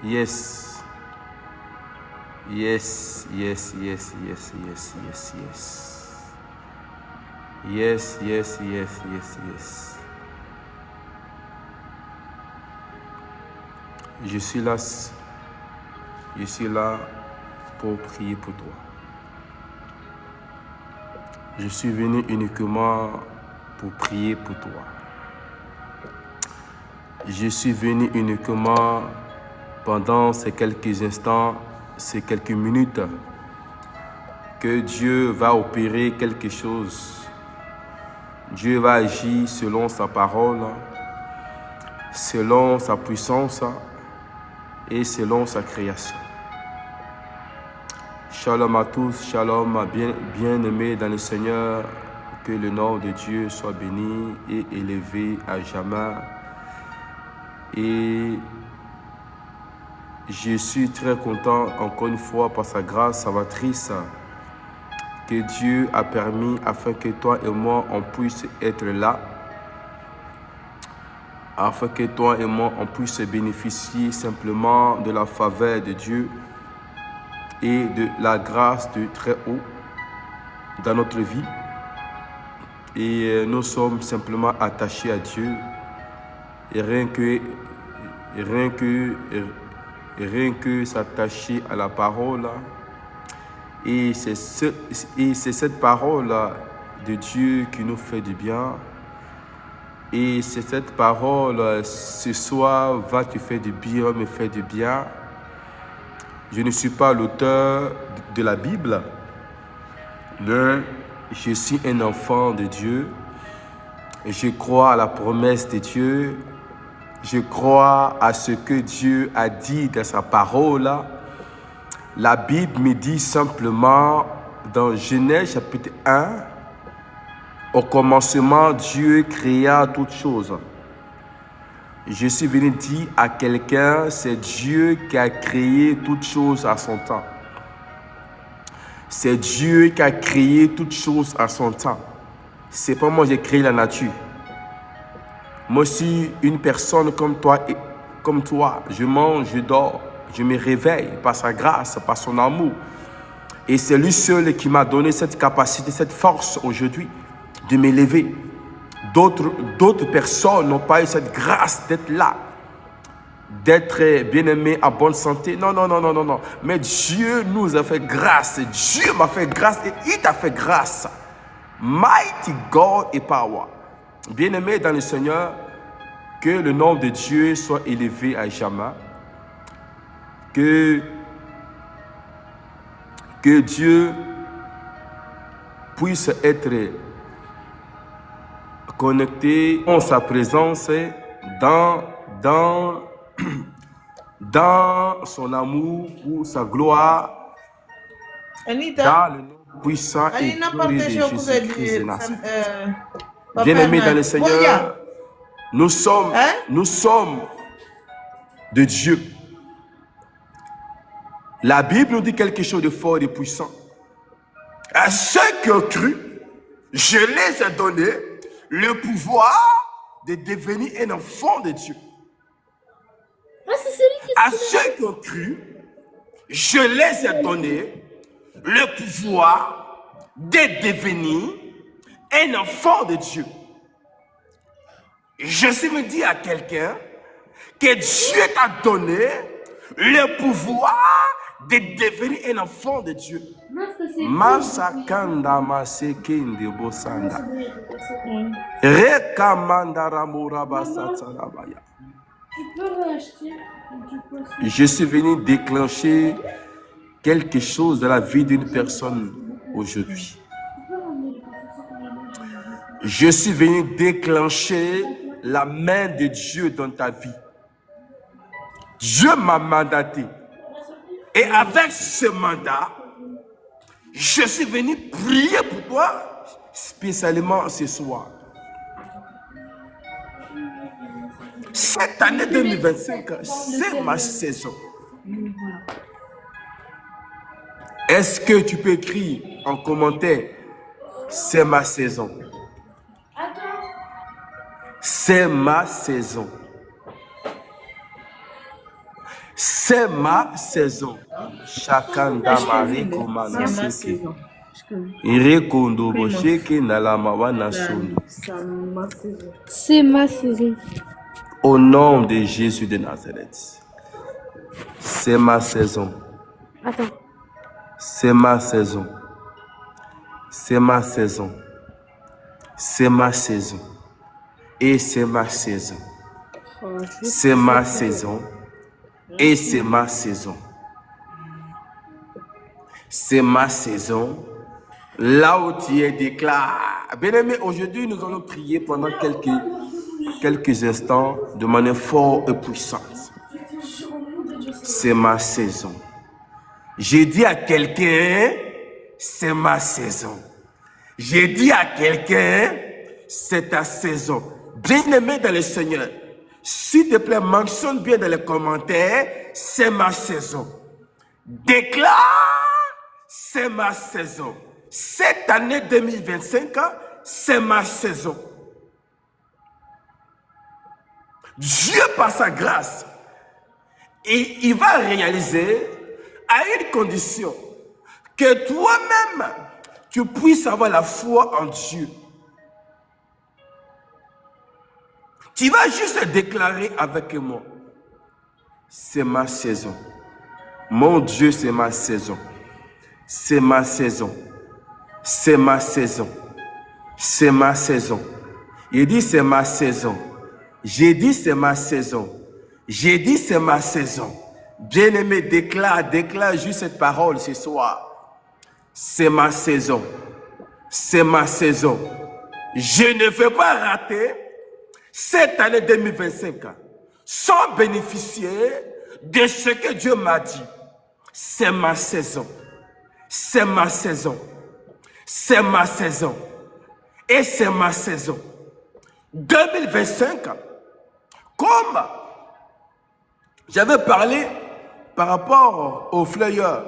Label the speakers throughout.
Speaker 1: Yes. Yes, yes, yes, yes, yes, yes, yes. Yes, yes, yes, yes, yes. Je suis là pour prier pour toi. Je suis venu uniquement pour prier pour toi. Je suis venu uniquement pendant ces quelques instants, ces quelques minutes, que Dieu va opérer quelque chose. Dieu va agir selon sa parole, selon sa puissance et selon sa création. Shalom à tous, shalom bien-aimés dans le Seigneur, que le nom de Dieu soit béni et élevé à jamais. Et je suis très content encore une fois par sa grâce salvatrice que Dieu a permis afin que toi et moi on puisse être là, afin que toi et moi on puisse bénéficier simplement de la faveur de Dieu et de la grâce de très haut dans notre vie. Et nous sommes simplement attachés à Dieu et rien que s'attacher à la parole. Et c'est cette parole de Dieu qui nous fait du bien. Et c'est cette parole ce soir va te faire du bien, me faire du bien. Je ne suis pas l'auteur de la Bible, mais je suis un enfant de Dieu. Je crois à la promesse de Dieu. Je crois à ce que Dieu a dit dans sa parole. La Bible me dit simplement dans Genèse chapitre 1, au commencement, Dieu créa toutes choses. Je suis venu dire à quelqu'un, c'est Dieu qui a créé toutes choses à son temps. C'est Dieu qui a créé toutes choses à son temps. C'est pas moi qui ai créé la nature. Moi aussi, une personne comme toi, je mange, je dors, je me réveille par sa grâce, par son amour. Et c'est lui seul qui m'a donné cette capacité, cette force aujourd'hui de m'élever. D'autres personnes n'ont pas eu cette grâce d'être là, d'être bien-aimé, en bonne santé. Non, non, non, non, non, non. Mais Dieu nous a fait grâce. Dieu m'a fait grâce et il t'a fait grâce. Mighty God et power. Bien-aimé dans le Seigneur, que le nom de Dieu soit élevé à jamais. Que Dieu puisse être connecté en sa présence dans son amour pour sa gloire,
Speaker 2: Anita,
Speaker 1: dans le nom puissant et
Speaker 2: Anita
Speaker 1: glorieux de
Speaker 2: partage
Speaker 1: Jésus-Christ de Nazareth.
Speaker 2: Papa
Speaker 1: Bien-aimés dans le
Speaker 2: Boya.
Speaker 1: Seigneur, nous sommes de Dieu. La Bible nous dit quelque chose de fort et de puissant. À ceux qui ont cru, je les ai donné le pouvoir de devenir un enfant de Dieu. À ceux qui ont cru, je les ai donné le pouvoir de devenir un enfant de Dieu. Je suis me dire à quelqu'un que Dieu t'a donné le pouvoir de devenir un enfant de Dieu. Masakanda masekende bosanda. Rekamanda ramura basatsarabaya. Je suis venu déclencher quelque chose dans la vie d'une personne aujourd'hui. Je suis venu déclencher la main de Dieu dans ta vie. Dieu m'a mandaté. Et avec ce mandat, je suis venu prier pour toi, spécialement ce soir. Cette année 2025, c'est ma saison. Est-ce que tu peux écrire en commentaire, c'est ma saison? C'est ma saison. C'est ma saison. Chakanda mareko
Speaker 2: C'est ma
Speaker 1: manaseke.
Speaker 2: saison.
Speaker 1: Irekondo bosheke nalamawana sondo.
Speaker 3: C'est ma saison.
Speaker 1: Au nom de Jésus de Nazareth. C'est ma saison.
Speaker 3: Attends.
Speaker 1: C'est ma saison. C'est ma saison. C'est ma saison. Et c'est ma saison. C'est ma saison. Et c'est ma saison. C'est ma saison. Là où tu es, déclare. Bien-aimé, aujourd'hui, nous allons prier pendant quelques instants de manière forte et puissante. C'est ma saison. J'ai dit à quelqu'un, c'est ma saison. J'ai dit à quelqu'un, c'est ta saison. Bien-aimé dans le Seigneur, s'il te plaît, mentionne bien dans les commentaires, c'est ma saison. Déclare, c'est ma saison. Cette année 2025, c'est ma saison. Dieu, par sa grâce, et il va réaliser à une condition que toi-même, tu puisses avoir la foi en Dieu. Tu vas juste déclarer avec moi, c'est ma saison. Mon Dieu, c'est ma saison. C'est ma saison. C'est ma saison. C'est ma saison. Il dit c'est ma saison. J'ai dit c'est ma saison. J'ai dit c'est ma saison. Bien-aimé, déclare juste cette parole ce soir. C'est ma saison. C'est ma saison. Je ne veux pas rater cette année 2025 sans bénéficier de ce que Dieu m'a dit. C'est ma saison. C'est ma saison. C'est ma saison. Et c'est ma saison. 2025, comme j'avais parlé par rapport aux flyers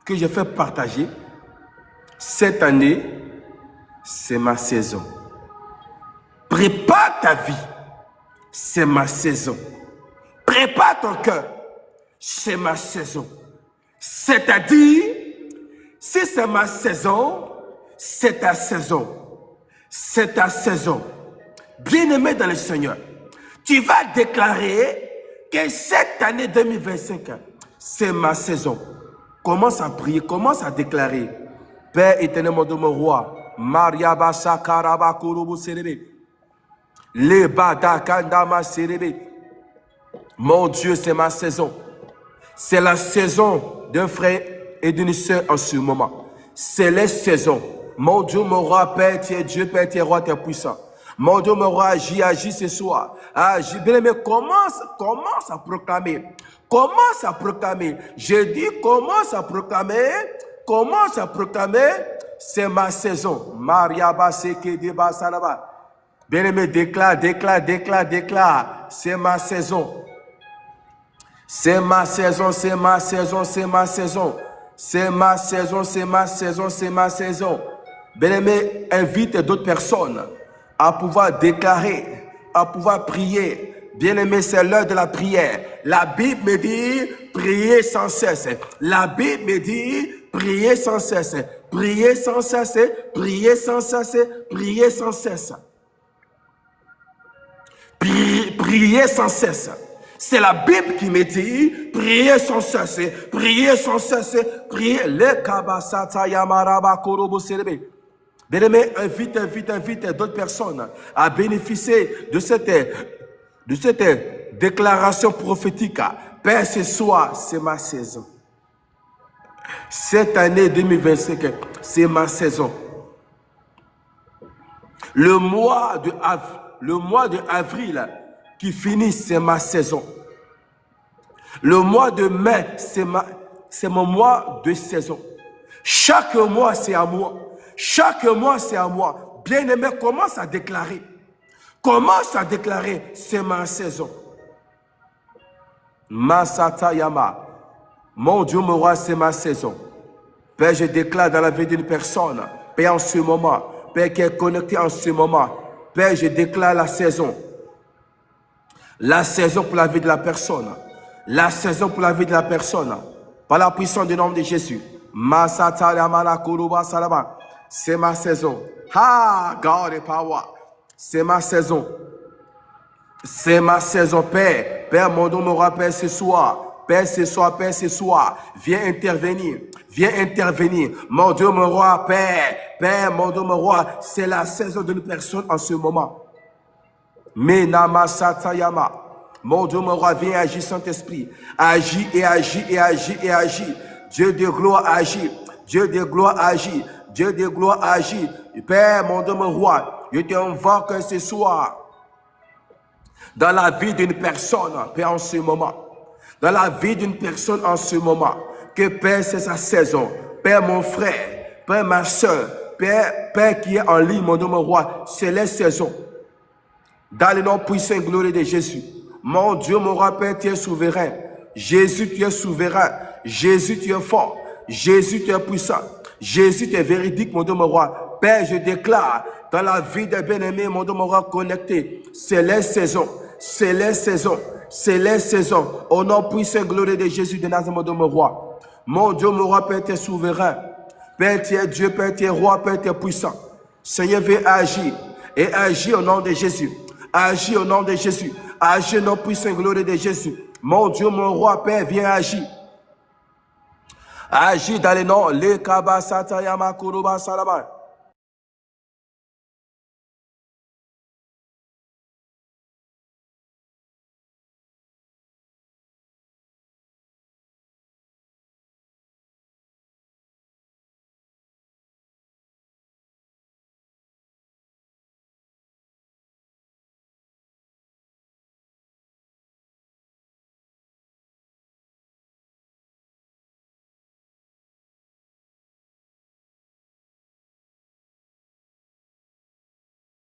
Speaker 1: que j'ai fait partager, cette année, c'est ma saison. Prépare ta vie, c'est ma saison. Prépare ton cœur, c'est ma saison. C'est-à-dire, si c'est ma saison, c'est ta saison. C'est ta saison. Bien-aimé dans le Seigneur, tu vas déclarer que cette année 2025, c'est ma saison. Commence à prier, commence à déclarer. Père éternel, mon Dieu, mon roi, Maria Basa Karaba Kurubu Serebe, Le Bada Kandama Serebe. Mon Dieu, c'est ma saison. C'est la saison d'un frère et d'une sœur en ce moment. C'est les saisons. Mon Dieu, mon roi, Père, tu es Dieu, Père, tu es roi, tu es puissant. Mon Dieu, mon roi, agis ce soir. Agis, bien aimé, commence à proclamer. Commence à proclamer. Je dis, commence à proclamer. Commence à proclamer. C'est ma saison. Maria Baseke Deba Salaba. Bien aimé, déclare. C'est ma saison. C'est ma saison, c'est ma saison, c'est ma saison. C'est ma saison, c'est ma saison, c'est ma saison. Bien-aimé, invite d'autres personnes à pouvoir déclarer, à pouvoir prier. Bien-aimé, c'est l'heure de la prière. La Bible me dit, priez sans cesse. La Bible me dit, priez sans cesse. Priez sans cesse, priez sans cesse, priez sans cesse. Priez sans cesse. C'est la Bible qui me dit, priez sans cesse, priez sans cesse, priez. Le kabasata yamaraba korobo serebe. Bien-aimé, invite d'autres personnes à bénéficier de cette déclaration prophétique. Père, ce soir, c'est ma saison. Cette année 2025, c'est ma saison. Le mois de avril qui finit, c'est ma saison. Le mois de mai, c'est mon mois de saison. Chaque mois, c'est à moi. Chaque mois, c'est à moi. Bien-aimé, commence à déclarer. Commence à déclarer, c'est ma saison. Masata Yama. Mon Dieu, mon roi, c'est ma saison. Père, je déclare dans la vie d'une personne, Père, en ce moment, Père, qui est connecté en ce moment, Père, je déclare la saison. La saison pour la vie de la personne. La saison pour la vie de la personne. Par la puissance du nom de Jésus. C'est ma saison. Ah, God is power. C'est ma saison. C'est ma saison, Père. Père, mon Dieu me rappelle ce soir. Père, ce soir, Père, ce soir. Viens intervenir. Viens intervenir. Mon Dieu, mon roi, Père. Père, mon Dieu, mon roi. C'est la saison d'une personne en ce moment. Menama Satayama. Mon Dieu, mon roi, viens agir, Saint-Esprit. Agis et agis et agis et agis. Dieu de gloire, agis. Dieu de gloire, agis. Dieu de gloire, agis. Père, mon Dieu, mon roi, je t'invoque ce soir. Dans la vie d'une personne, Père, en ce moment. Dans la vie d'une personne en ce moment. Que Père, c'est sa saison. Père, mon frère. Père, ma soeur. Père qui est en ligne, mon Dieu, mon roi. C'est les saisons. Dans le nom puissant et glorieux de Jésus. Mon Dieu, mon roi, Père, tu es souverain. Jésus, tu es souverain. Jésus, tu es fort. Jésus, tu es puissant. Jésus, tu es véridique, mon Dieu, mon roi. Père, je déclare dans la vie des bien-aimés, mon Dieu, mon roi, connecté. C'est les saisons. C'est les saisons. C'est les saisons. Au nom puissant et glorieux de Jésus de Nazareth, mon Dieu, mon roi. Mon Dieu, mon roi, Père, tu es souverain. Père, tu es Dieu, Père, tu es roi, Père, tu es puissant. Seigneur, viens agir. Et agir au nom de Jésus. Agis au nom de Jésus. Agis au nom puissant et glorieux de Jésus. Mon Dieu, mon roi, Père, viens agir. Agis dans les noms. Le Kaba Satayama Kuruba Salaba.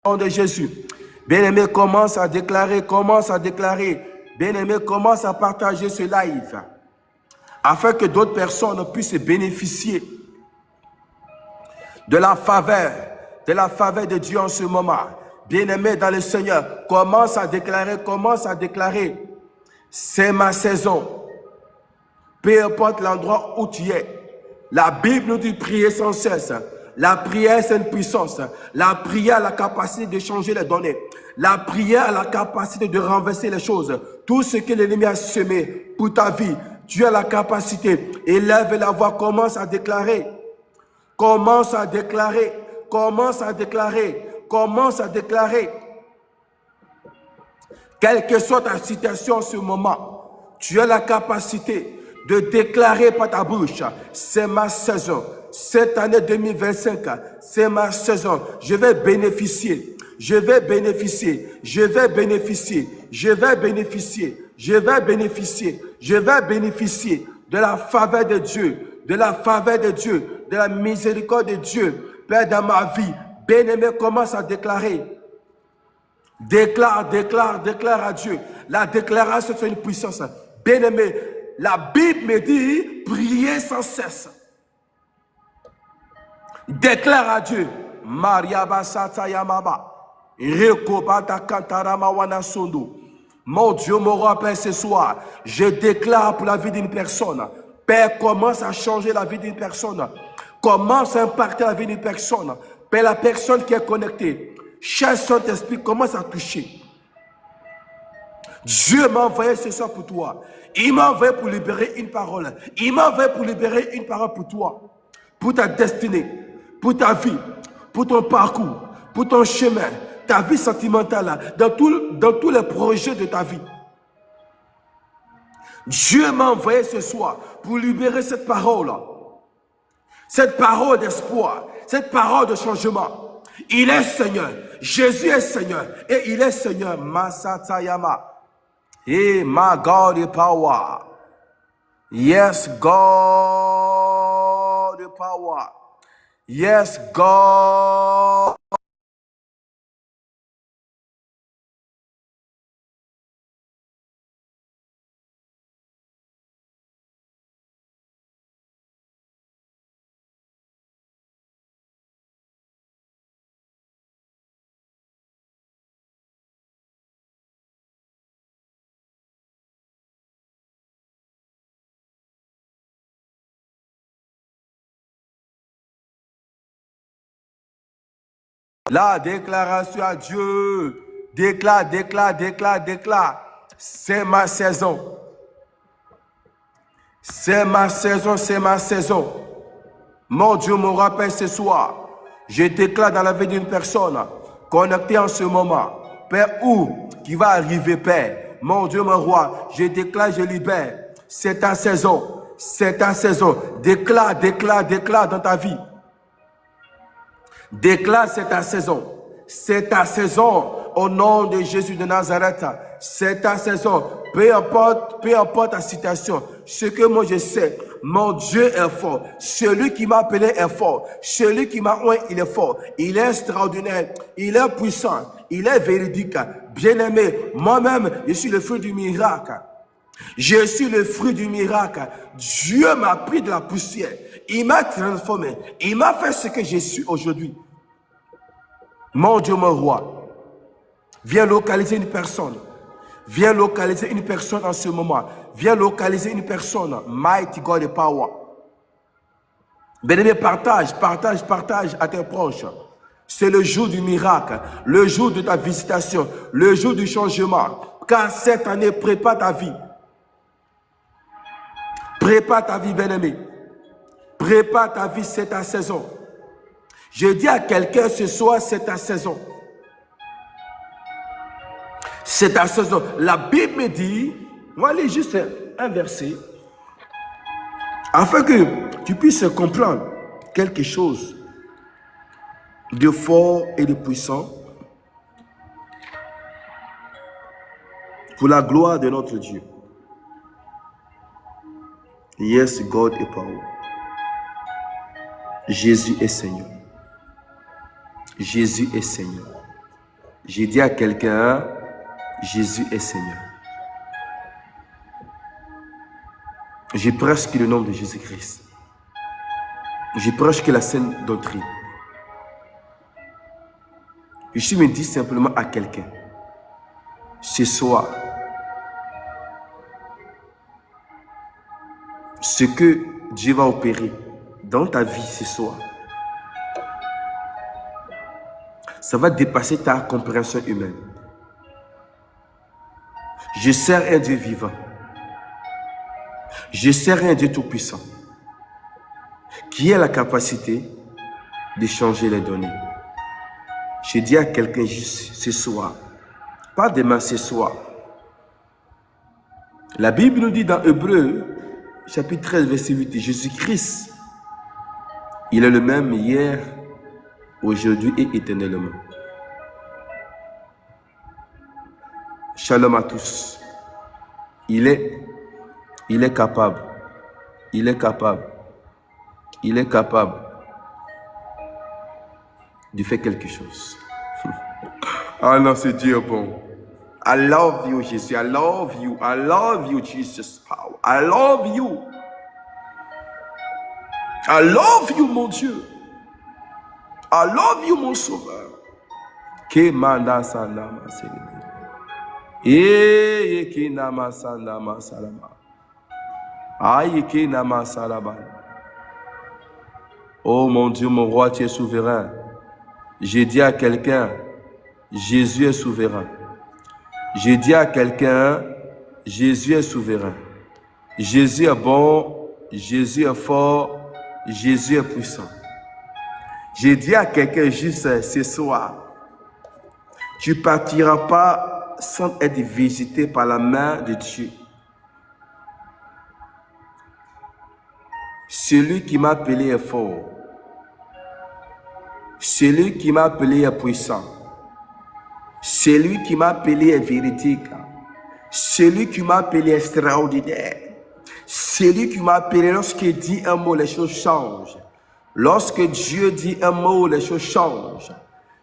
Speaker 1: Au nom de Jésus. Bien-aimé, commence à déclarer. Bien-aimé, commence à partager ce live. Afin que d'autres personnes puissent bénéficier de la faveur de Dieu en ce moment. Bien-aimé dans le Seigneur, commence à déclarer. C'est ma saison. Peu importe l'endroit où tu es. La Bible nous dit prier sans cesse. La prière, c'est une puissance. La prière a la capacité de changer les données. La prière a la capacité de renverser les choses. Tout ce que l'ennemi a semé pour ta vie, tu as la capacité. Élève la voix, commence à déclarer. Commence à déclarer. Quelle que soit ta situation en ce moment, tu as la capacité de déclarer par ta bouche, c'est ma saison. Cette année 2025, c'est ma saison. Je vais bénéficier de la faveur de Dieu, de la miséricorde de Dieu. Père, dans ma vie, bien-aimé, commence à déclarer. Déclare à Dieu. La déclaration, c'est une puissance. Bien-aimé, la Bible me dit, priez sans cesse. Déclare à Dieu. Mariaba Satayamaba. Mon Dieu, mon roi, Père, ce soir, je déclare pour la vie d'une personne. Père, commence à changer la vie d'une personne. Commence à impacter la vie d'une personne. Père, la personne qui est connectée. Cher Saint-Esprit, commence à toucher. Dieu m'a envoyé ce soir pour toi. Il m'a envoyé pour libérer une parole. Il m'a envoyé pour libérer une parole pour toi. Pour ta destinée, pour ta vie, pour ton parcours, pour ton chemin, ta vie sentimentale, dans tous les projets de ta vie. Dieu m'a envoyé ce soir pour libérer cette parole d'espoir, cette parole de changement. Il est Seigneur, Jésus est Seigneur et il est Seigneur. Masatayama. Et my God is power. Yes, God is power. Yes, God. La déclaration à Dieu. Déclare, déclare, déclare, déclare. C'est ma saison. C'est ma saison, c'est ma saison. Mon Dieu me rappelle ce soir. Je déclare dans la vie d'une personne connectée en ce moment. Père, où qui va arriver, Père? Mon Dieu, mon roi, je déclare, je libère. C'est ta saison. C'est ta saison. Déclare, déclare, déclare dans ta vie. Déclare, c'est ta saison. C'est ta saison au nom de Jésus de Nazareth. C'est ta saison. Peu importe ta situation. Ce que moi je sais, mon Dieu est fort. Celui qui m'a appelé est fort. Celui qui m'a oint, il est fort. Il est extraordinaire. Il est puissant. Il est véridique. Bien-aimé, moi-même, je suis le fruit du miracle. Je suis le fruit du miracle. Dieu m'a pris de la poussière. Il m'a transformé. Il m'a fait ce que je suis aujourd'hui. Mon Dieu, mon roi, viens localiser une personne. Viens localiser une personne en ce moment. Viens localiser une personne. Mighty God of Power. Bien-aimé, partage, partage, partage à tes proches. C'est le jour du miracle, le jour de ta visitation, le jour du changement. Car cette année, prépare ta vie. Prépare ta vie, bien-aimé. Prépare ta vie, c'est ta saison. Je dis à quelqu'un ce soir, c'est ta saison. C'est ta saison. La Bible me dit, on va lire juste un verset, afin que tu puisses comprendre quelque chose de fort et de puissant pour la gloire de notre Dieu. Yes, God is power. Jésus est Seigneur. Jésus est Seigneur. J'ai dit à quelqu'un, Jésus est Seigneur. J'ai presque le nom de Jésus-Christ. J'ai presque la sainte doctrine. Je me dis simplement à quelqu'un, ce soir, ce que Dieu va opérer dans ta vie ce soir, ça va dépasser ta compréhension humaine. Je sers un Dieu vivant. Je sers un Dieu tout-puissant qui a la capacité de changer les données. Je dis à quelqu'un juste ce soir, pas demain, ce soir. La Bible nous dit dans Hébreux, chapitre 13, verset 8, Jésus-Christ, il est le même hier, aujourd'hui et éternellement. Shalom à tous. Il est capable. Il est capable. Il est capable de faire quelque chose. Ah non, c'est Dieu bon. I love you, Jésus. I love you. I love you, Jesus power. I love you. I love you, mon Dieu. I love you, mon sauveur. Que manda salama selema. Ki nama salama salama. Aïe ki nama salama. Oh mon Dieu, mon roi, tu es souverain. J'ai dit à quelqu'un, Jésus est souverain. J'ai dit à quelqu'un, Jésus est souverain. Jésus est bon, Jésus est fort, Jésus est puissant. J'ai dit à quelqu'un juste ce soir, tu ne partiras pas sans être visité par la main de Dieu. Celui qui m'a appelé est fort. Celui qui m'a appelé est puissant. Celui qui m'a appelé est véridique. Celui qui m'a appelé est extraordinaire. Celui qui m'a appelé, lorsqu'il dit un mot, les choses changent. Lorsque Dieu dit un mot, les choses changent.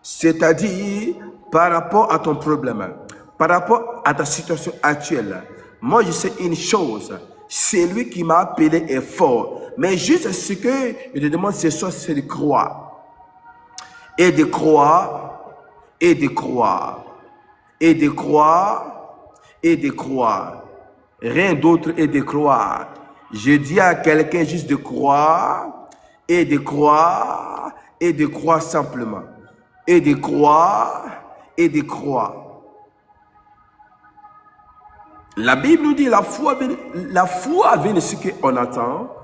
Speaker 1: C'est-à-dire, par rapport à ton problème, par rapport à ta situation actuelle. Moi, je sais une chose. Celui qui m'a appelé est fort. Mais juste ce que je te demande ce soir, c'est de croire. Et de croire, et de croire, et de croire, et de croire. Rien d'autre est de croire. Je dis à quelqu'un juste de croire, et de croire, et de croire simplement. et de croire et de croire. La Bible nous dit la foi vient de ce qu'on attend,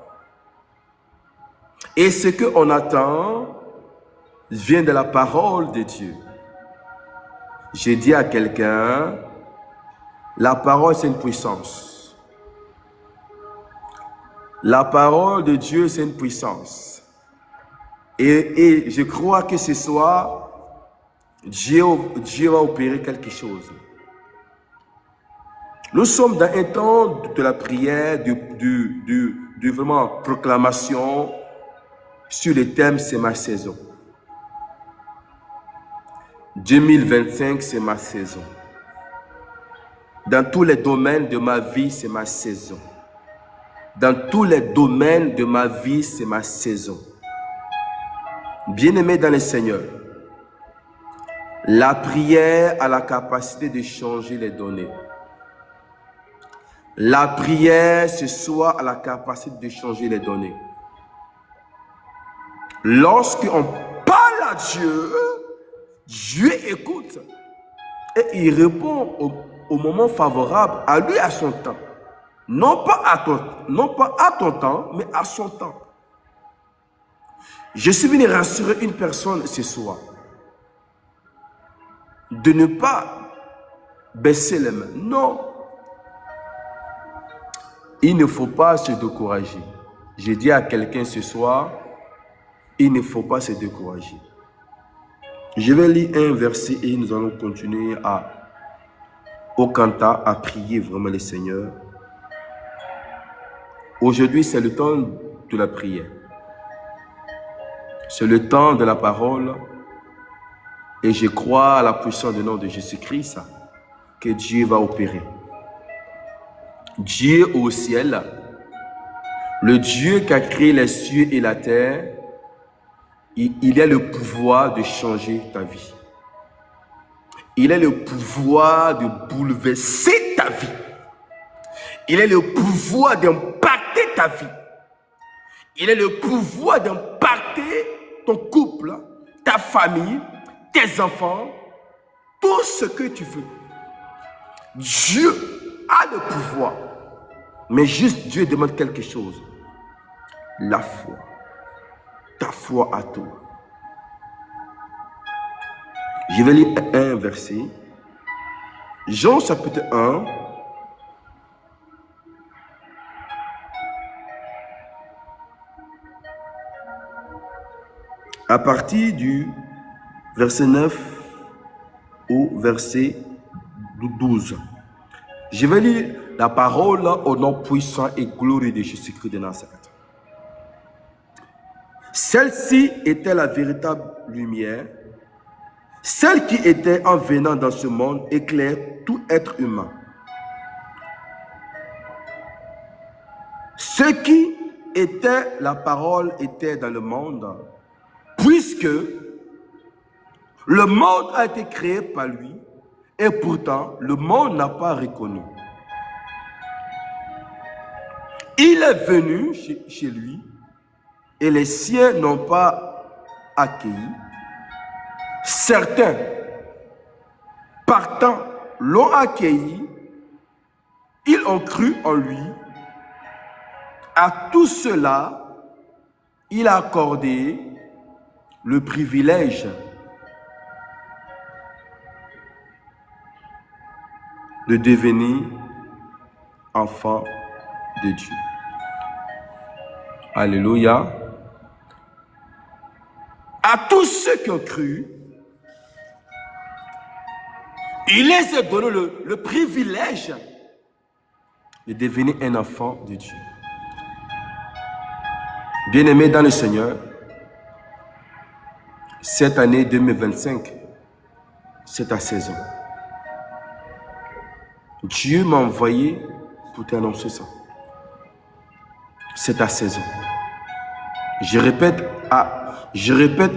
Speaker 1: et ce qu'on attend vient de la parole de Dieu. J'ai dit à quelqu'un, la parole c'est une puissance. La parole de Dieu c'est une puissance. Et je crois que ce soir, Dieu va opérer quelque chose. Nous sommes dans un temps de la prière, de vraiment proclamation sur le thème c'est ma saison. 2025 c'est ma saison. Dans tous les domaines de ma vie c'est ma saison. Dans tous les domaines de ma vie c'est ma saison. Bien-aimés dans le Seigneur, la prière a la capacité de changer les données. La prière ce soir a la capacité de changer les données. Lorsqu'on parle à Dieu, Dieu écoute et il répond au moment favorable, à lui à son temps. Non pas à ton temps, mais à son temps. Je suis venu rassurer une personne ce soir de ne pas baisser les mains. Non. Il ne faut pas se décourager. J'ai dit à quelqu'un ce soir, il ne faut pas se décourager. Je vais lire un verset et nous allons continuer au cantat à prier vraiment le Seigneur. Aujourd'hui, c'est le temps de la prière. C'est le temps de la parole. Et je crois à la puissance du nom de Jésus-Christ que Dieu va opérer. Dieu au ciel, le Dieu qui a créé les cieux et la terre, il a le pouvoir de changer ta vie. Il a le pouvoir de bouleverser ta vie. Il a le pouvoir d'impacter ta vie. Il a le pouvoir d'impacter ton couple, ta famille, tes enfants, tout ce que tu veux. Dieu a le pouvoir. Mais juste Dieu demande quelque chose. La foi. Ta foi à toi. Je vais lire un verset. Jean chapitre 1. À partir du verset 9 au verset 12. Je vais lire la parole au nom puissant et glorieux de Jésus-Christ de Nazareth. Celle-ci était la véritable lumière, celle qui était en venant dans ce monde éclaire tout être humain. Ce qui était la parole était dans le monde, puisque le monde a été créé par lui, et pourtant le monde n'a pas reconnu. Il est venu chez lui, et les siens n'ont pas accueilli. Certains, partant, l'ont accueilli, ils ont cru en lui. À tout cela, il a accordé le privilège de devenir enfant de Dieu. Alléluia. À tous ceux qui ont cru, il les a donné le privilège de devenir un enfant de Dieu. Bien-aimés dans le Seigneur, cette année 2025, c'est ta saison. Dieu m'a envoyé pour t'annoncer ça. C'est ta saison. Je répète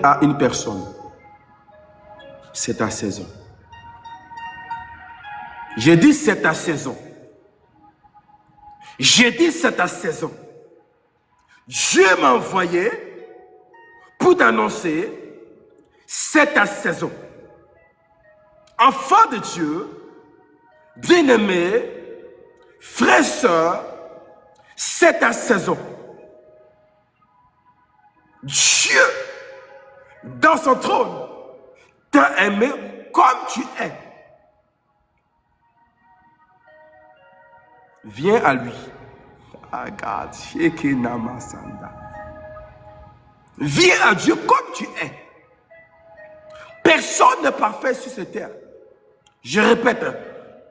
Speaker 1: à une personne, c'est ta saison. J'ai dit c'est ta saison. J'ai dit c'est ta saison. Dieu m'a envoyé pour t'annoncer, c'est ta saison. Enfant de Dieu, bien-aimé, frère, sœur, c'est ta saison. Dieu, dans son trône, t'a aimé comme tu es. Viens à lui. Viens à Dieu comme tu es. Personne n'est parfait sur cette terre. Je répète,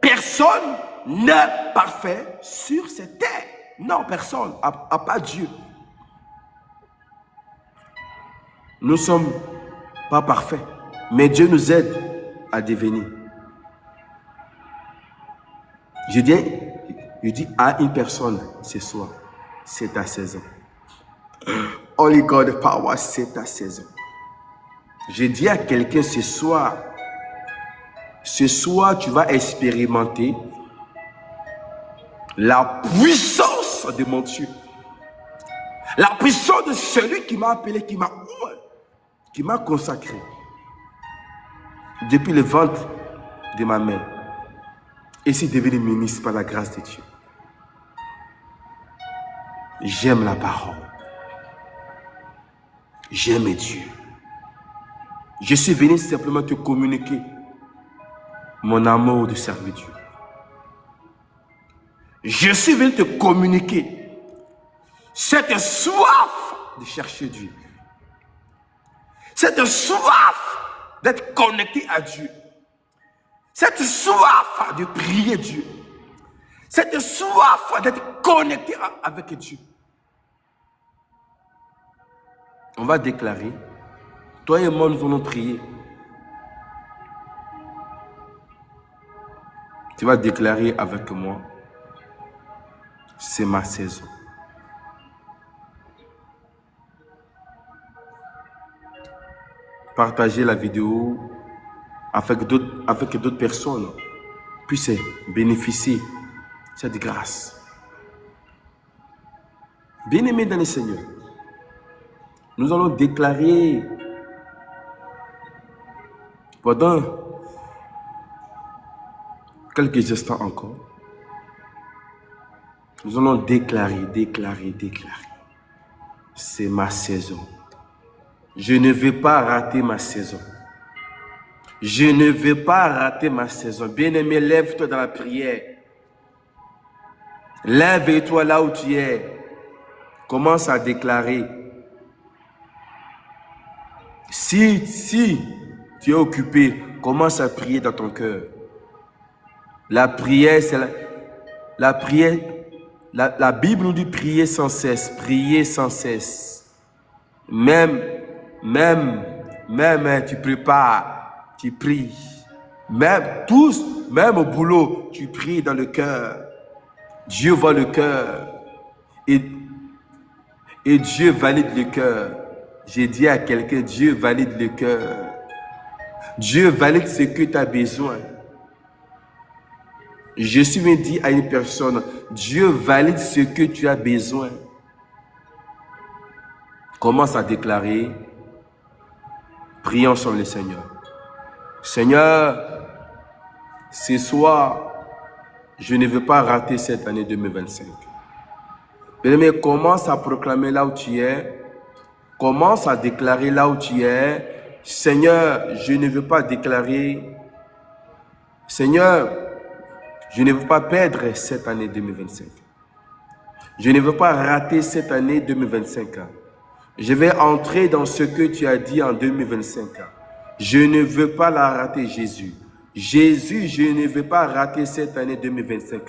Speaker 1: personne n'est parfait sur cette terre. Non, personne, à part Dieu. Nous ne sommes pas parfaits, mais Dieu nous aide à devenir. Je dis à une personne ce soir, c'est ta saison. Holy God Power, c'est ta saison. Je dis à quelqu'un ce soir, tu vas expérimenter la puissance de mon Dieu. La puissance de celui qui m'a appelé, qui m'a consacré. Depuis le ventre de ma mère. Et c'est devenu ministre par la grâce de Dieu. J'aime la parole. J'aime Dieu. Je suis venu simplement te communiquer mon amour de servir Dieu. Je suis venu te communiquer cette soif de chercher Dieu. Cette soif d'être connecté à Dieu. Cette soif de prier Dieu. Cette soif d'être connecté avec Dieu. On va déclarer, toi et moi nous allons prier. Tu vas déclarer avec moi, c'est ma saison. Partagez la vidéo avec d'autres personnes puissent bénéficier de cette grâce. Bien-aimés dans le Seigneur, nous allons déclarer pendant quelques instants encore. Nous allons déclarer. C'est ma saison. Je ne vais pas rater ma saison. Je ne vais pas rater ma saison. Bien-aimé, lève-toi dans la prière. Lève-toi là où tu es. Commence à déclarer. Si tu es occupé, commence à prier dans ton cœur. La prière, c'est la prière. La Bible nous dit prier sans cesse. Prier sans cesse. Même tu prépares, tu pries. Même au boulot, tu pries dans le cœur. Dieu voit le cœur. Et Dieu valide le cœur. J'ai dit à quelqu'un, Dieu valide le cœur. Dieu valide ce que tu as besoin. Je suis venu dire à une personne, Dieu valide ce que tu as besoin. Commence à déclarer. Prions ensemble le Seigneur. Seigneur, ce soir, je ne veux pas rater cette année 2025. Bien-aimé, commence à proclamer là où tu es. Commence à déclarer là où tu es. Seigneur, je ne veux pas déclarer. Seigneur, je ne veux pas perdre cette année 2025. Je ne veux pas rater cette année 2025. Je vais entrer dans ce que tu as dit en 2025. Je ne veux pas la rater, Jésus. Jésus, je ne veux pas rater cette année 2025.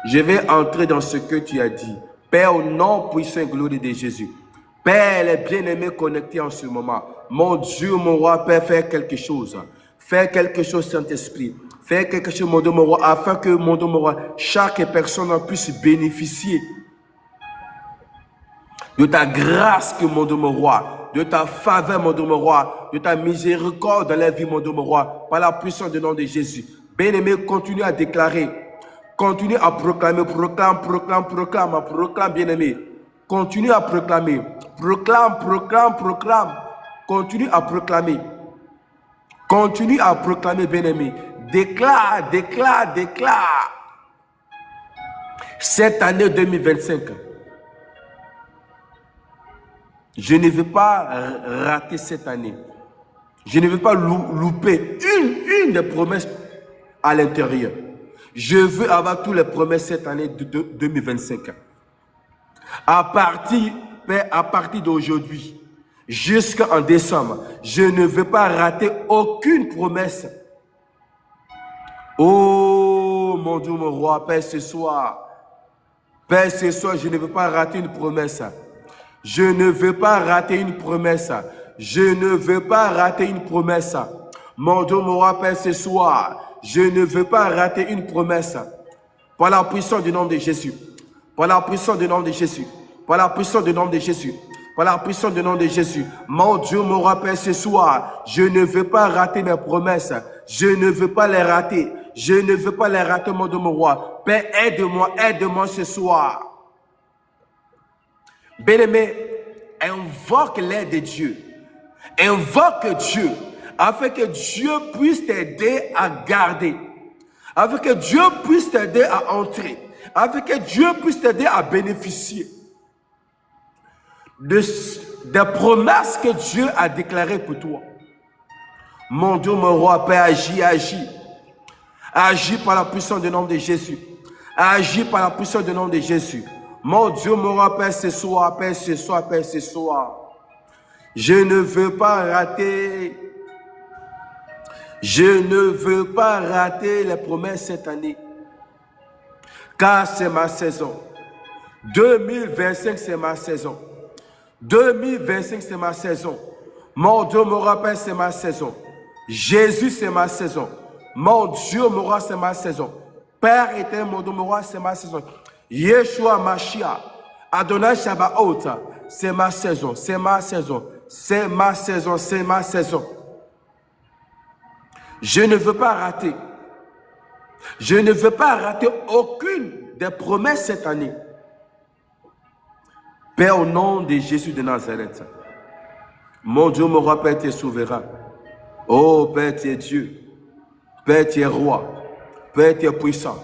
Speaker 1: Je vais entrer dans ce que tu as dit. Père, au nom puissant et glorieux de Jésus. Père, les bien-aimés connectés en ce moment. Mon Dieu, mon roi, Père, fais quelque chose. Fais quelque chose, Saint-Esprit. Fais quelque chose, mon Dieu, mon roi, afin que, mon Dieu, mon roi, chaque personne puisse bénéficier de ta grâce, que mon Dieu, mon roi, de ta faveur, mon Dieu, mon roi, de ta miséricorde dans la vie, mon Dieu, mon roi, par la puissance du nom de Jésus. Bien-aimé, continue à déclarer, continue à proclamer, proclame, bien-aimé. Continue à proclamer, proclame, continue à proclamer. Continue à proclamer, bien-aimé. Déclare, déclare, déclare. Cette année 2025, je ne veux pas rater cette année. Je ne veux pas louper une des promesses à l'intérieur. Je veux avoir toutes les promesses cette année de 2025. À partir d'aujourd'hui, jusqu'en décembre, je ne veux pas rater aucune promesse. Oh mon Dieu, mon roi, Père, ce soir, je ne veux pas rater une promesse. Je ne veux pas rater une promesse. Je ne veux pas rater une promesse. Mon Dieu, mon roi, Père, ce soir, je ne veux pas rater une promesse. Par la puissance du nom de Jésus. Par la puissance du nom de Jésus. Par la puissance du nom de Jésus. Par la puissance du nom de Jésus. Mon Dieu, mon roi, Père, ce soir, je ne veux pas rater mes promesses. Je ne veux pas les rater. Je ne veux pas les rater, mon Dieu, mon roi. Père, aide-moi ce soir. Bien-aimé, invoque l'aide de Dieu. Invoque Dieu, afin que Dieu puisse t'aider à garder. Afin que Dieu puisse t'aider à entrer. Afin que Dieu puisse t'aider à bénéficier des promesses que Dieu a déclarées pour toi. Mon Dieu, mon roi, Père, agis, agis. Agis par la puissance du nom de Jésus. Agis par la puissance du nom de Jésus. Mon Dieu, mon roi, Père, ce soir, Père, ce soir, Père, ce soir. Je ne veux pas rater. Je ne veux pas rater les promesses cette année. Car c'est ma saison. 2025, c'est ma saison. 2025, c'est ma saison. Mon Dieu, mon roi, Père, c'est ma saison. Jésus, c'est ma saison. Mon Dieu, mon roi, c'est ma saison. Père éternel, mon Dieu, mon roi, c'est ma saison. Yeshua Mashiach, Adonai Shabbaoth, c'est ma saison, c'est ma saison, c'est ma saison, c'est ma saison. Je ne veux pas rater. Je ne veux pas rater aucune des promesses cette année. Père, au nom de Jésus de Nazareth, mon Dieu, mon roi, Père, tu es souverain. Oh, Père, tu es Dieu. Père, tu es roi. Père, tu es puissant.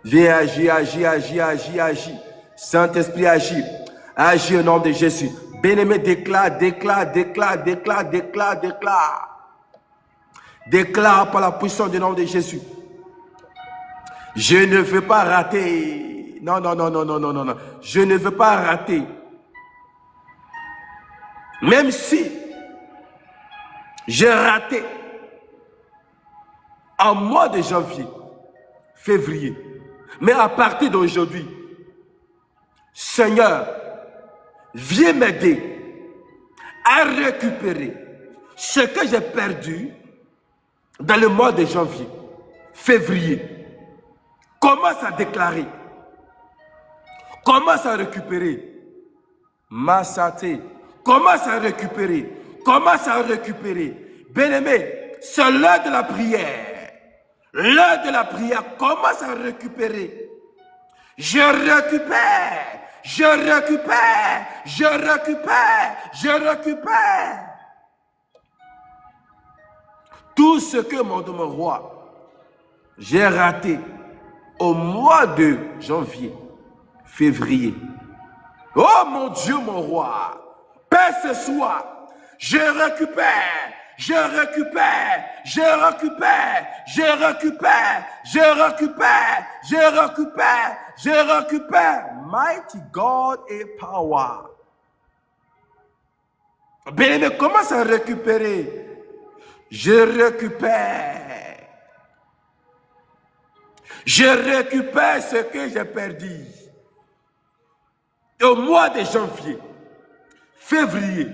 Speaker 1: Viens agir, agir, agir, agir, agir. Saint-Esprit, agis. Agis au nom de Jésus. Bien-aimé, déclare, déclare, déclare, déclare, déclare, déclare. Déclare par la puissance du nom de Jésus. Je ne veux pas rater. Non, non, non, non, non, non, non, non. Je ne veux pas rater. Même si j'ai raté en mois de janvier, février. Mais à partir d'aujourd'hui, Seigneur, viens m'aider à récupérer ce que j'ai perdu dans le mois de janvier, février. Commence à déclarer. Commence à récupérer. Ma santé. Commence à récupérer. Commence à récupérer. Bien-aimé, c'est l'heure de la prière. L'heure de la prière, commence à récupérer. Je récupère. Je récupère. Je récupère. Je récupère. Tout ce que mon roi, j'ai raté au mois de janvier, février. Oh mon Dieu, mon roi, Père, ce soir, je récupère, je récupère, je récupère, je récupère, je récupère, je récupère, je récupère. Mighty God et power. Bien, commence à récupérer. Je récupère. Je récupère ce que j'ai perdu. Au mois de janvier, février,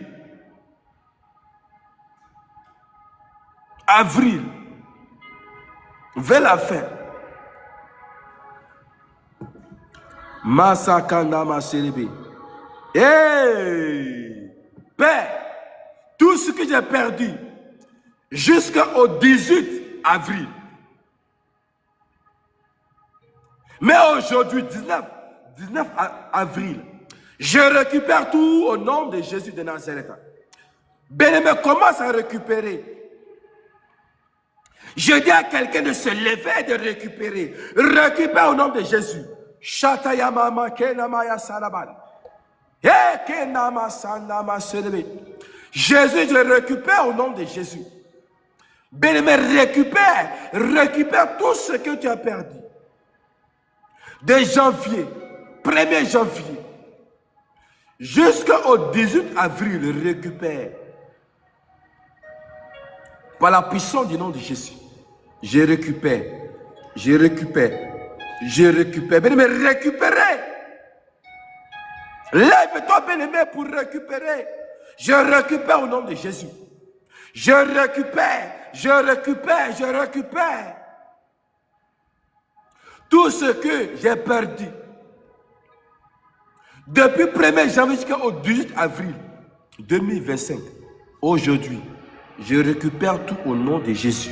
Speaker 1: avril, vers la fin. Masakanda Maserebe. Hey! Père, tout ce que j'ai perdu jusqu'au 18 avril. Mais aujourd'hui, 19 avril, je récupère tout au nom de Jésus de Nazareth. Bien-aimé, commence à récupérer. Je dis à quelqu'un de se lever et de récupérer. Récupère au nom de Jésus. Shatayamama kenamaya salabal. Kenama sanama selebe. Jésus, je récupère au nom de Jésus. Bien-aimé, récupère tout ce que tu as perdu. De janvier, 1er janvier, jusqu'au 18 avril, récupère. Par la puissance du nom de Jésus, je récupère. Bien-aimé, récupérez. Lève-toi, bien-aimé, pour récupérer. Je récupère au nom de Jésus. Je récupère. Tout ce que j'ai perdu. Depuis 1er janvier jusqu'au 18 avril 2025. Aujourd'hui, je récupère tout au nom de Jésus.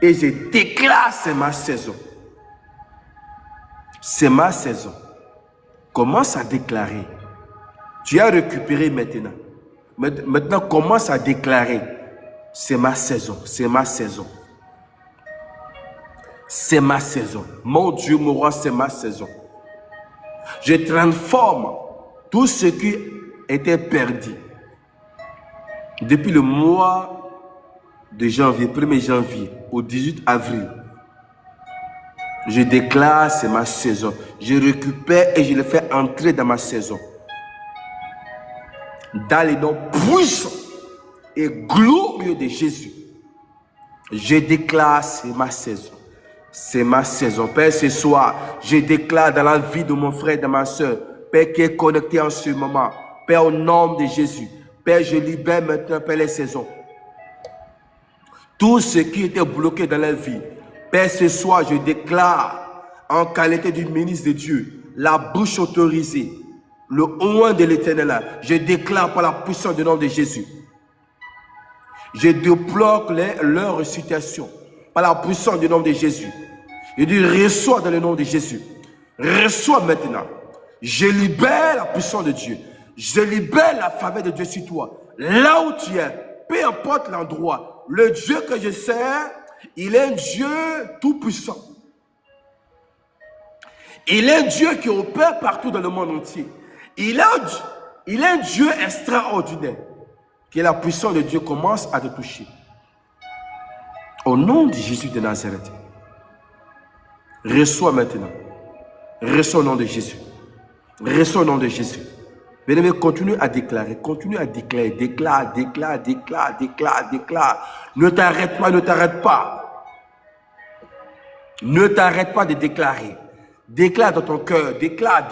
Speaker 1: Et je déclare, c'est ma saison. C'est ma saison. Commence à déclarer. Tu as récupéré maintenant. Maintenant, commence à déclarer. C'est ma saison. C'est ma saison. C'est ma saison. Mon Dieu, mon roi, c'est ma saison. Je transforme tout ce qui était perdu. Depuis le mois de janvier, 1er janvier, au 18 avril, je déclare, c'est ma saison. Je récupère et je le fais entrer dans ma saison. Dans les noms puissants et glorieux de Jésus, je déclare, c'est ma saison. C'est ma saison. Père, ce soir, je déclare dans la vie de mon frère et de ma soeur, Père, qui est connecté en ce moment, Père, au nom de Jésus, Père, je libère maintenant, Père, les saisons. Tout ce qui était bloqué dans la vie, Père, ce soir, je déclare, en qualité du ministre de Dieu, la bouche autorisée, le oint de l'Éternel, je déclare par la puissance du nom de Jésus. Je débloque leur situation par la puissance du nom de Jésus. Je dis, reçois dans le nom de Jésus. Reçois maintenant. Je libère la puissance de Dieu. Je libère la faveur de Dieu sur toi. Là où tu es, peu importe l'endroit, le Dieu que je sers, il est un Dieu tout puissant. Il est un Dieu qui opère partout dans le monde entier. Il est un Dieu extraordinaire. Que la puissance de Dieu commence à te toucher. Au nom de Jésus de Nazareth. Reçois maintenant. Reçois au nom de Jésus. Reçois au nom de Jésus. Bien-aimé, continue à déclarer. Continue à déclarer. Déclare. Ne t'arrête pas, ne t'arrête pas. Ne t'arrête pas de déclarer. Déclare dans ton cœur. Déclare.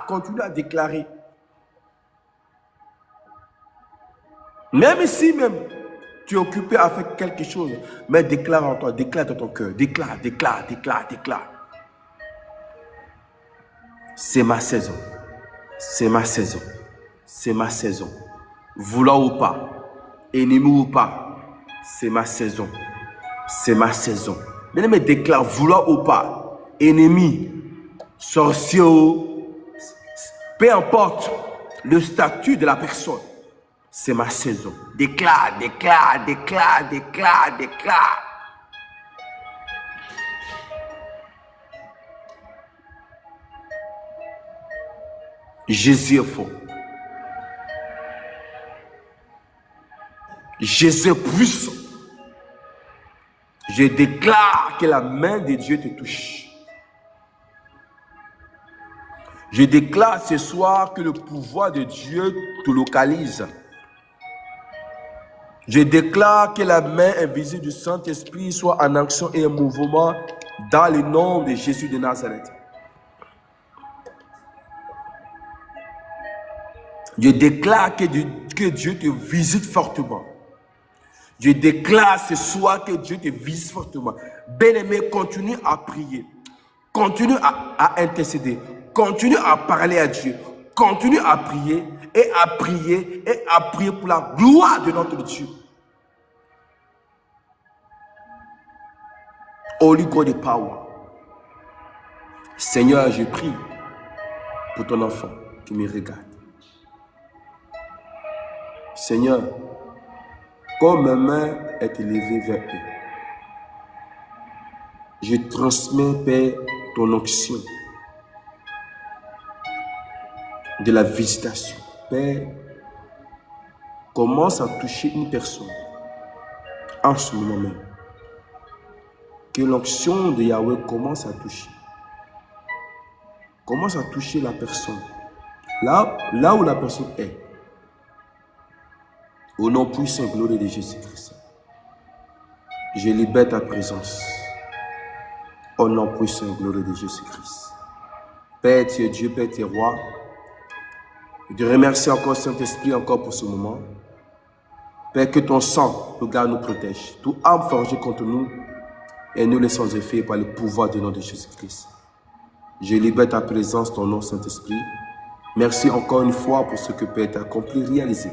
Speaker 1: Continue à déclarer. Même si tu es occupé à faire quelque chose, mais déclare en toi, déclare dans ton cœur. Déclare. C'est ma saison. C'est ma saison. C'est ma saison. Vouloir ou pas, ennemi ou pas, c'est ma saison. C'est ma saison. Bien-aimé, déclare, vouloir ou pas, ennemi, sorcier, peu importe le statut de la personne, c'est ma saison. Déclare. Jésus est fort. Jésus est puissant. Je déclare que la main de Dieu te touche. Je déclare ce soir que le pouvoir de Dieu te localise. Je déclare que la main invisible du Saint-Esprit soit en action et en mouvement dans le nom de Jésus de Nazareth. Je déclare que Dieu te visite fortement. Je déclare ce soir que Dieu te visite fortement. Bien-aimé, continue à prier. Continue à intercéder. Continue à parler à Dieu. Continue à prier et à prier et à prier pour la gloire de notre Dieu. Holy God of Power. Seigneur, je prie pour ton enfant qui me regarde. Seigneur, comme ma main est élevée vers eux. Je transmets, Père, ton onction de la visitation. Père, commence à toucher une personne en ce moment même. Que l'onction de Yahweh commence à toucher. Commence à toucher la personne. Là où la personne est. Au nom puissant et glorieux de Jésus-Christ. Je libère ta présence. Au nom puissant et glorieux de Jésus-Christ. Père, tu es Dieu, Père, tu es roi. Je te remercie encore, Saint-Esprit, encore pour ce moment. Père, que ton sang nous garde, nous protège. Tout âme forgée contre nous et nous les sans effet par le pouvoir du nom de Jésus-Christ. Je libère ta présence, ton nom, Saint-Esprit. Merci encore une fois pour ce que Père t'a accompli, réalisé.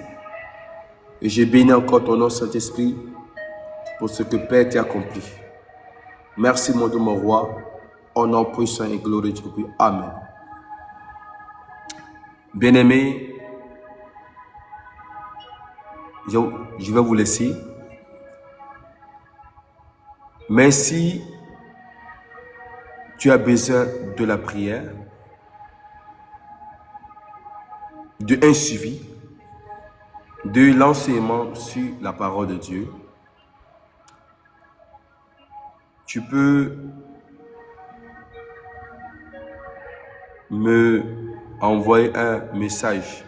Speaker 1: Et je bénis encore ton nom, Saint-Esprit, pour ce que Père t'a accompli. Merci, mon Dieu, mon roi, au nom puissant et glorieux de Dieu. Amen. Bien-aimés, je vais vous laisser. Mais si tu as besoin de la prière, d'un suivi, de l'enseignement sur la parole de Dieu, tu peux me envoyer un message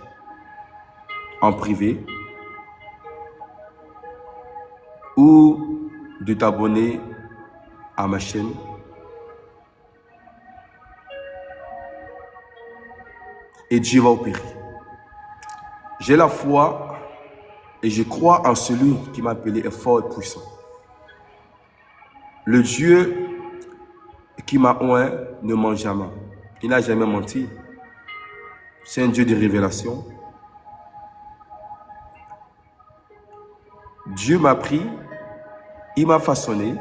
Speaker 1: en privé ou de t'abonner à ma chaîne. Et Dieu va opérer. J'ai la foi et je crois en celui qui m'a appelé est fort et puissant. Le Dieu qui m'a oint ne ment jamais. Il n'a jamais menti. C'est un Dieu de révélation. Dieu m'a pris, il m'a façonné,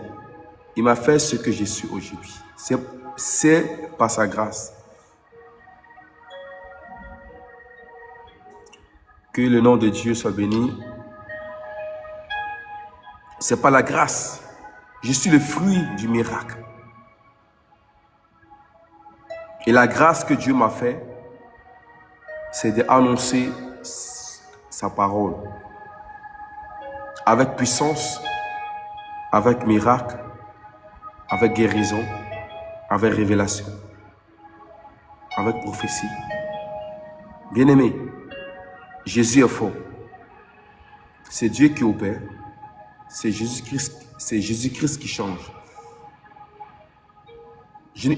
Speaker 1: il m'a fait ce que je suis aujourd'hui. C'est par sa grâce. Que le nom de Dieu soit béni. C'est par la grâce. Je suis le fruit du miracle. Et la grâce que Dieu m'a fait, c'est d'annoncer sa parole. Avec puissance, avec miracle, avec guérison, avec révélation, avec prophétie. Bien-aimé, Jésus est fort. C'est Dieu qui opère. C'est Jésus-Christ qui change. Je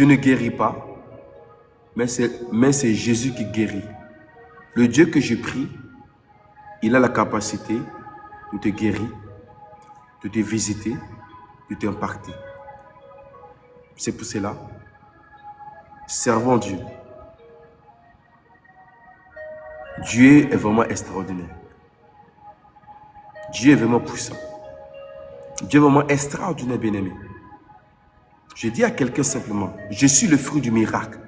Speaker 1: ne guéris pas, mais c'est Jésus qui guérit. Le Dieu que je prie, il a la capacité de te guérir, de te visiter, de t'impacter. C'est pour cela, servons Dieu. Dieu est vraiment extraordinaire. Dieu est vraiment puissant. Dieu est vraiment extraordinaire, bien-aimé. Je dis à quelqu'un simplement, je suis le fruit du miracle.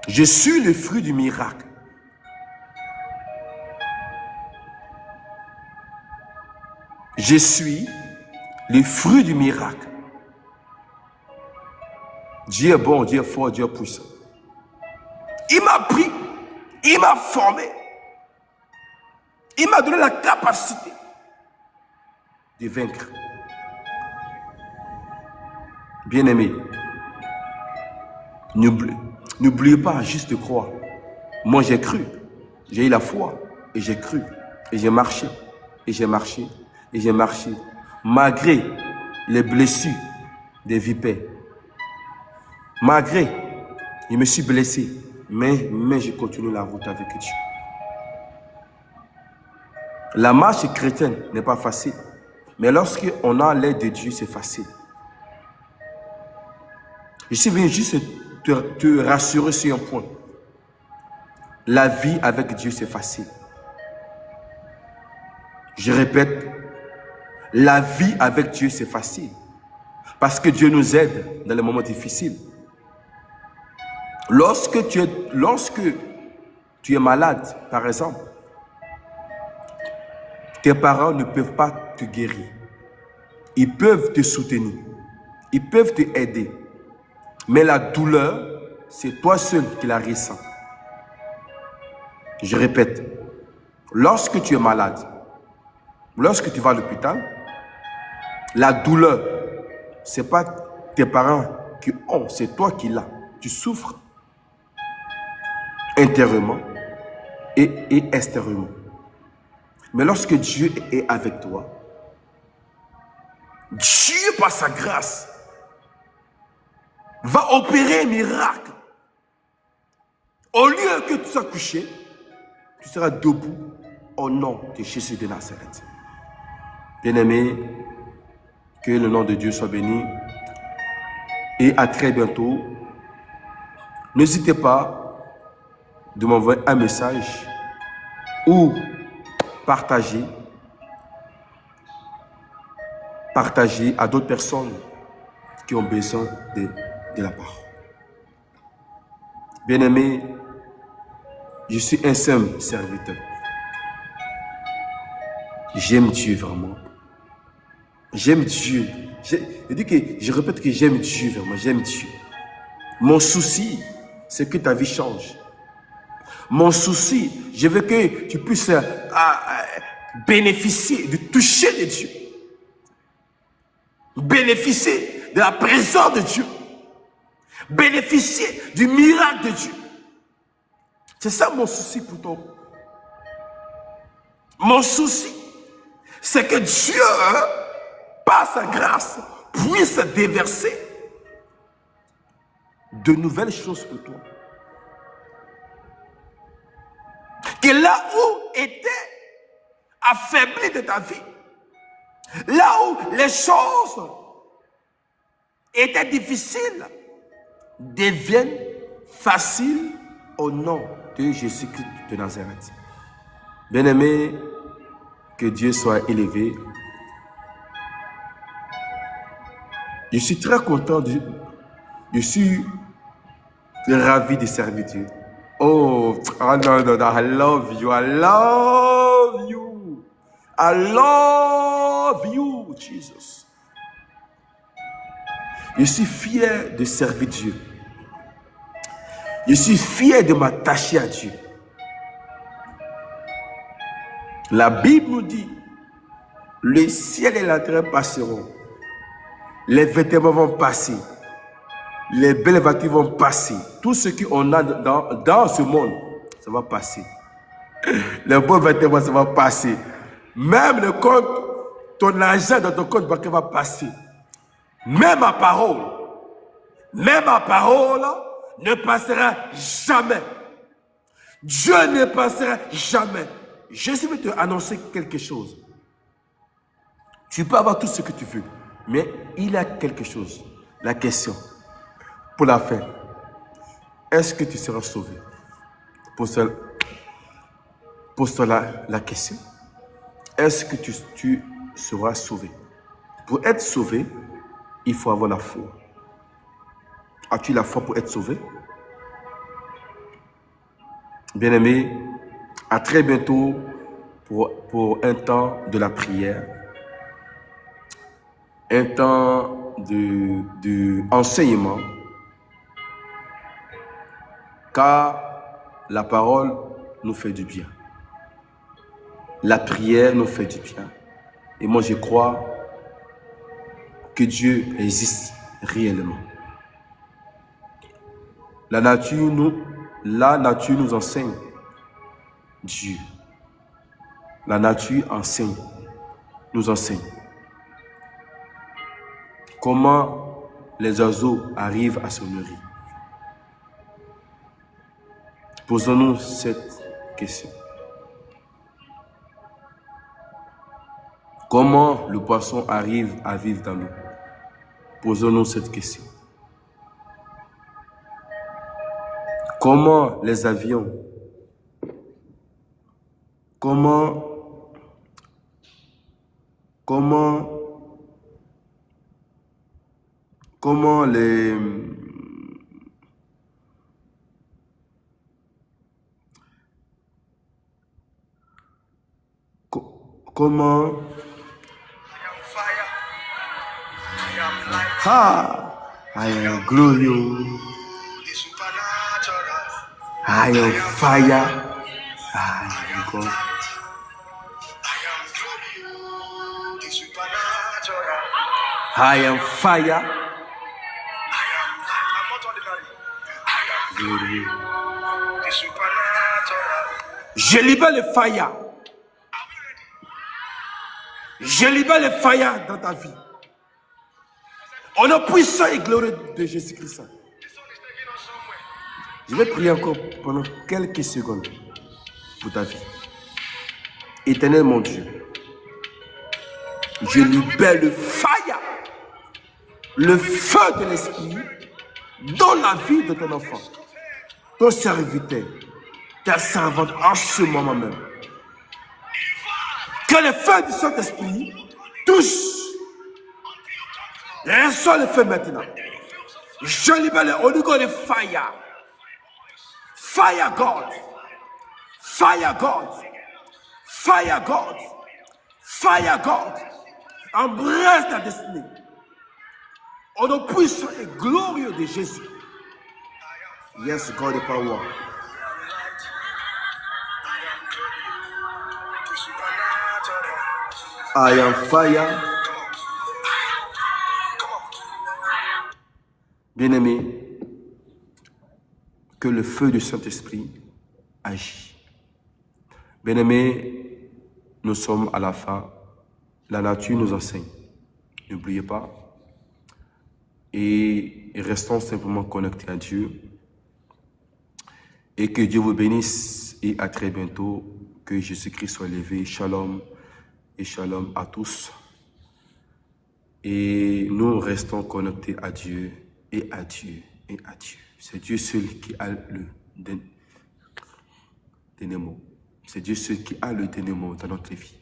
Speaker 1: Je suis le fruit du miracle. Je suis le fruit du miracle. Dieu est bon, Dieu est fort, Dieu est puissant. Il m'a pris, il m'a formé, il m'a donné la capacité de vaincre. Bien-aimé, n'oubliez pas juste de croire. Moi, j'ai cru, j'ai eu la foi, et j'ai cru, et j'ai marché, et j'ai marché, et j'ai marché, malgré les blessures des vipères. Malgré, je me suis blessé, mais je continue la route avec Dieu. La marche chrétienne n'est pas facile, mais lorsqu'on a l'aide de Dieu, c'est facile. Je suis venu juste te rassurer sur un point. La vie avec Dieu, c'est facile. Je répète, la vie avec Dieu, c'est facile. Parce que Dieu nous aide dans les moments difficiles. Lorsque tu tu es malade, par exemple, tes parents ne peuvent pas te guérir. Ils peuvent te soutenir. Ils peuvent te aider. Mais la douleur, c'est toi seul qui la ressens. Je répète, lorsque tu es malade, lorsque tu vas à l'hôpital, la douleur, ce n'est pas tes parents qui ont, c'est toi qui l'as. Tu souffres intérieurement et extérieurement. Mais lorsque Dieu est avec toi, Dieu, par sa grâce, va opérer un miracle. Au lieu que tu sois couché, tu seras debout au nom de Jésus de Nazareth. Bien-aimé, que le nom de Dieu soit béni. Et à très bientôt. N'hésitez pas de m'envoyer un message ou partager à d'autres personnes qui ont besoin de la parole. Bien-aimé, je suis un simple serviteur. J'aime Dieu vraiment. J'aime Dieu. Je répète que j'aime Dieu vraiment. J'aime Dieu. Mon souci, c'est que ta vie change. Mon souci, je veux que tu puisses bénéficier, de toucher de Dieu. Bénéficier de la présence de Dieu. Bénéficier du miracle de Dieu. C'est ça mon souci pour toi. Mon souci, c'est que Dieu, par sa grâce, puisse déverser de nouvelles choses pour toi. Que là où était affaibli de ta vie, là où les choses étaient difficiles, deviennent faciles au nom de Jésus-Christ de Nazareth. Bien-aimé, que Dieu soit élevé. Je suis très content, je suis ravi de servir Dieu. Oh, non, I love you, I love you. I love you, Jesus. Je suis fier de servir Dieu. Je suis fier de m'attacher à Dieu. La Bible nous dit, le ciel et la terre passeront. Les vêtements vont passer. Les belles voitures vont passer. Tout ce qu'on a dans ce monde, ça va passer. Les bons vêtements, ça va passer. Même le compte, ton argent dans ton compte bancaire va passer. Même ma parole ne passera jamais. Dieu ne passera jamais. Je vais te annoncer quelque chose. Tu peux avoir tout ce que tu veux, mais il y a quelque chose. La question, pour la fin, est-ce que tu seras sauvé? Pose-toi la question. Est-ce que tu seras sauvé? Pour être sauvé, il faut avoir la foi. As-tu la foi pour être sauvé? Bien-aimé, à très bientôt pour un temps de la prière, un temps de enseignement, car la parole nous fait du bien. La prière nous fait du bien. Et moi, je crois que Dieu existe réellement. La nature nous enseigne Dieu. La nature nous enseigne. Comment les oiseaux arrivent à se nourrir. Posons-nous cette question. Comment le poisson arrive à vivre dans l'eau? Posons-nous cette question. Comment les avions, comment Comment? Ah, I am glorious. I am fire. I am God. I am fire. Glorieux. Je libère le fire. Je libère le fire dans ta vie. Au nom puissant et glorieux de Jésus-Christ. Je vais prier encore pendant quelques secondes pour ta vie. Éternel mon Dieu, je libère le fire, le feu de l'esprit dans la vie de ton enfant, ton serviteur, ta servante en ce moment même. Que le feu du Saint-Esprit touche. Reçois le feu maintenant. Je libère le Holy Ghost fire. Fire God. Fire God. Fire God. Fire God. Embrasse ta destinée. Au nom puissant et glorieux de Jésus. Yes, God the power. I am fire. Bien-aimé, que le feu du Saint-Esprit agit. Bien-aimé, nous sommes à la fin. La nature nous enseigne. N'oubliez pas. Et restons simplement connectés à Dieu. Et que Dieu vous bénisse. Et à très bientôt. Que Jésus-Christ soit élevé. Shalom. Et shalom à tous. Et nous restons connectés à Dieu. Et à Dieu. Et à Dieu. C'est Dieu seul qui a le dernier mot. C'est Dieu seul qui a le dernier mot dans notre vie.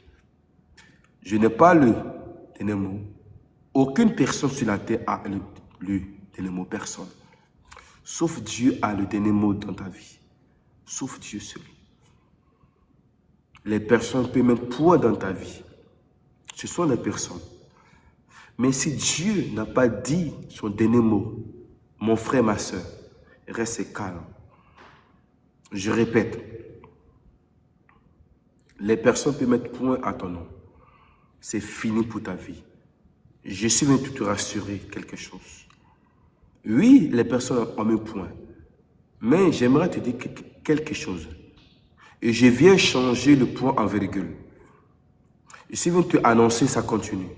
Speaker 1: Je n'ai pas le dernier mot. Aucune personne sur la terre a le dernier mot. Personne. Sauf Dieu a le dernier mot dans ta vie. Sauf Dieu seul. Les personnes peuvent mettre poids dans ta vie. Ce sont les personnes. Mais si Dieu n'a pas dit son dernier mot, mon frère, ma soeur, reste calme. Je répète, les personnes peuvent mettre point à ton nom. C'est fini pour ta vie. Je suis venu te rassurer quelque chose. Oui, les personnes ont mis point. Mais j'aimerais te dire quelque chose. Et je viens changer le point en virgule. Je suis venu te annoncer, ça continue.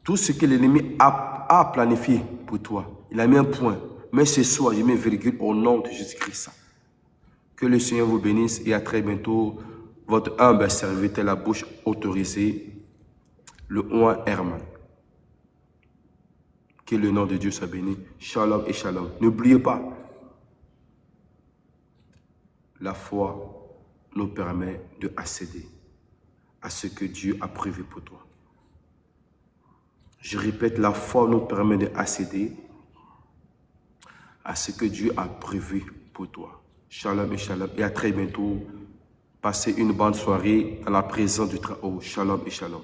Speaker 1: Tout ce que l'ennemi a planifié pour toi, il a mis un point. Mais ce soir, il met une virgule au nom de Jésus-Christ. Que le Seigneur vous bénisse et à très bientôt. Votre humble serviteur, la bouche autorisée, le Ouen Herman. Que le nom de Dieu soit béni. Shalom et shalom. N'oubliez pas, la foi nous permet d'accéder à ce que Dieu a prévu pour toi. Je répète, la foi nous permet d'accéder à ce que Dieu a prévu pour toi. Shalom et shalom. Et à très bientôt. Passez une bonne soirée dans la présence du Très-Haut. Shalom et shalom.